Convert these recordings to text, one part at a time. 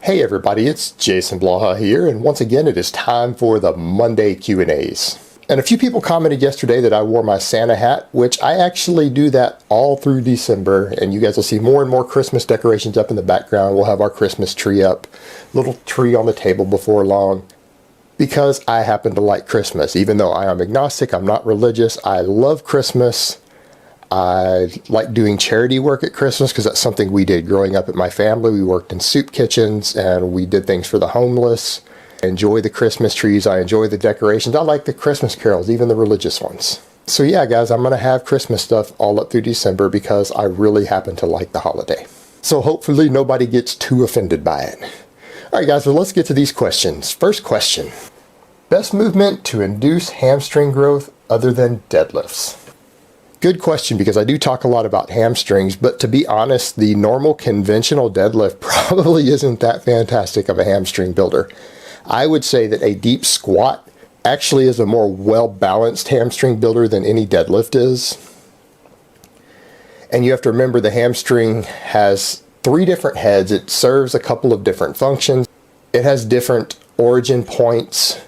Hey everybody, it's Jason Blaha here, and once again it is time for the Monday Q&As. And a few people commented yesterday that I wore my Santa hat, which I actually do that all through December, and you guys will see more and more Christmas decorations up in the background. We'll have our Christmas tree up, little tree on the table before long, because I happen to like Christmas. Even though I am agnostic, I'm not religious, I love Christmas. I like doing charity work at Christmas because that's something we did growing up at my family. We worked in soup kitchens and we did things for the homeless. I enjoy the Christmas trees. I enjoy the decorations. I like the Christmas carols, even the religious ones. So yeah, guys, I'm going to have Christmas stuff all up through December because I really happen to like the holiday. So hopefully nobody gets too offended by it. All right, guys, well, let's get to these questions. First question. Best movement to induce hamstring growth other than deadlifts? Good question, because I do talk a lot about hamstrings, but to be honest, the normal conventional deadlift probably isn't that fantastic of a hamstring builder. I would say that a deep squat actually is a more well-balanced hamstring builder than any deadlift is. And you have to remember the hamstring has 3 different heads. It serves a couple of different functions. It has different origin points.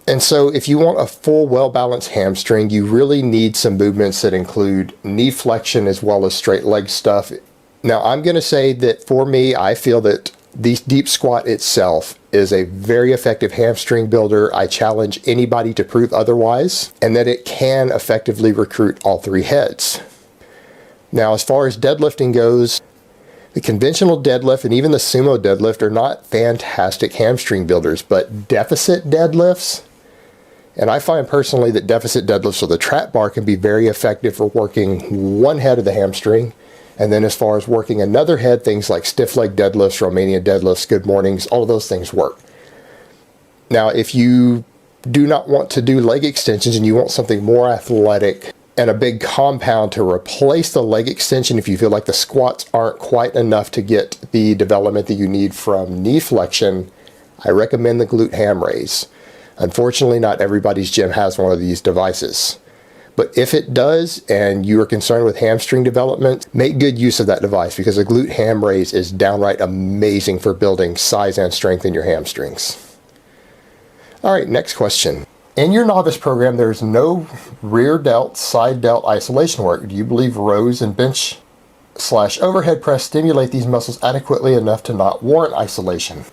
And so if you want a full, well-balanced hamstring, you really need some movements that include knee flexion as well as straight leg stuff. Now, I'm going to say that for me, I feel that the deep squat itself is a very effective hamstring builder. I challenge anybody to prove otherwise, and that it can effectively recruit all 3 heads. Now, as far as deadlifting goes, the conventional deadlift and even the sumo deadlift are not fantastic hamstring builders, but deficit deadlifts, and I find personally that deficit deadlifts with a trap bar can be very effective for working one head of the hamstring. And then as far as working another head, things like stiff leg deadlifts, Romanian deadlifts, good mornings, all of those things work. Now, if you do not want to do leg extensions and you want something more athletic and a big compound to replace the leg extension, if you feel like the squats aren't quite enough to get the development that you need from knee flexion, I recommend the glute ham raise. Unfortunately, not everybody's gym has one of these devices. But if it does, and you are concerned with hamstring development, make good use of that device, because a glute ham raise is downright amazing for building size and strength in your hamstrings. All right, next question. In your novice program, there's no rear delt, side delt isolation work. Do you believe rows and bench/overhead press stimulate these muscles adequately enough to not warrant isolation?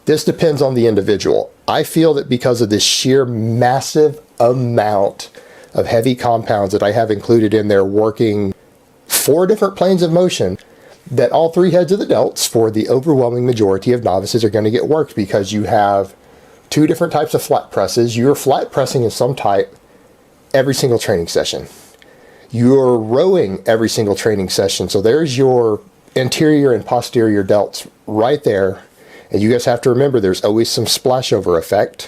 This depends on the individual. I feel that because of this sheer massive amount of heavy compounds that I have included in there working 4 different planes of motion, that all 3 heads of the delts for the overwhelming majority of novices are going to get worked, because you have 2 different types of flat presses. You're flat pressing in some type every single training session. You're rowing every single training session. So there's your anterior and posterior delts right there. And you guys have to remember there's always some splashover effect.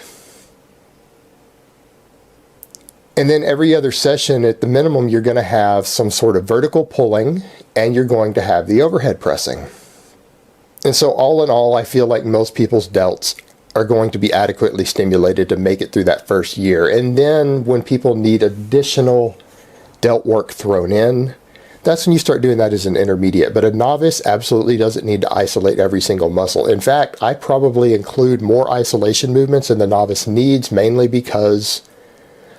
And then every other session, at the minimum, you're going to have some sort of vertical pulling, and you're going to have the overhead pressing. And so all in all, I feel like most people's delts are going to be adequately stimulated to make it through that first year. And then when people need additional delt work thrown in, that's when you start doing that as an intermediate. But a novice absolutely doesn't need to isolate every single muscle. In fact, I probably include more isolation movements than the novice needs, mainly because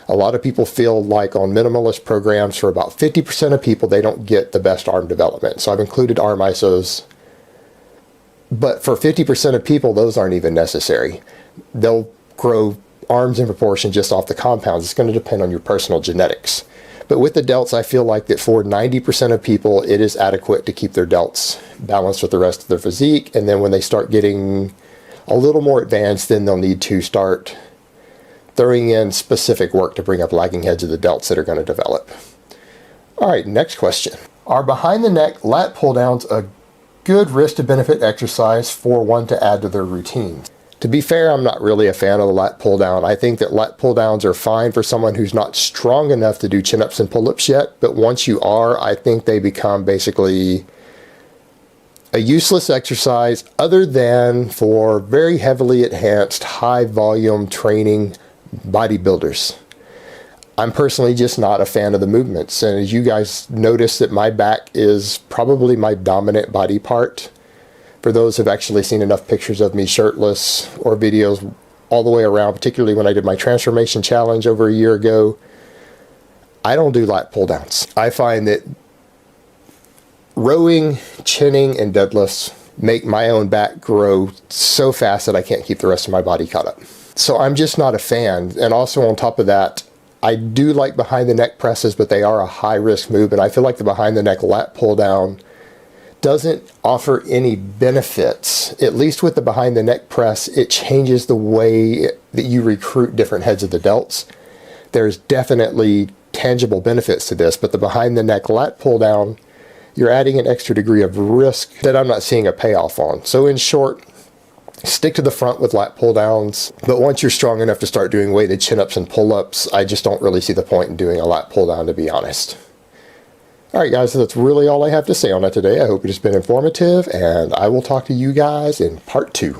a lot of people feel like on minimalist programs, for about 50% of people, they don't get the best arm development. So I've included arm isos. But for 50% of people, those aren't even necessary. They'll grow arms in proportion just off the compounds. It's going to depend on your personal genetics. But with the delts, I feel like that for 90% of people, it is adequate to keep their delts balanced with the rest of their physique. And then when they start getting a little more advanced, then they'll need to start throwing in specific work to bring up lagging heads of the delts that are going to develop. All right, next question. Are behind the neck lat pull downs a good risk to benefit exercise for one to add to their routine? To be fair, I'm not really a fan of the lat pull down. I think that lat pull downs are fine for someone who's not strong enough to do chin ups and pull ups yet, but once you are, I think they become basically a useless exercise other than for very heavily enhanced high volume training bodybuilders. I'm personally just not a fan of the movements, and as you guys notice that my back is probably my dominant body part, For those who've actually seen enough pictures of me shirtless or videos all the way around, particularly when I did my transformation challenge over a year ago, I don't do lat pull downs. I find that rowing, chinning, and deadlifts make my own back grow so fast that I can't keep the rest of my body caught up. So I'm just not a fan. And also on top of that, I do like behind the neck presses, but they are a high risk move. And I feel like the behind the neck lat pull down doesn't offer any benefits. At least with the behind the neck press, it changes the way that you recruit different heads of the delts. There's definitely tangible benefits to this, but the behind the neck lat pull down, you're adding an extra degree of risk that I'm not seeing a payoff on. So in short, stick to the front with lat pull downs, but once you're strong enough to start doing weighted chin-ups and pull-ups, I just don't really see the point in doing a lat pull down, to be honest. Alright guys, so that's really all I have to say on that today. I hope it has been informative, and I will talk to you guys in part 2.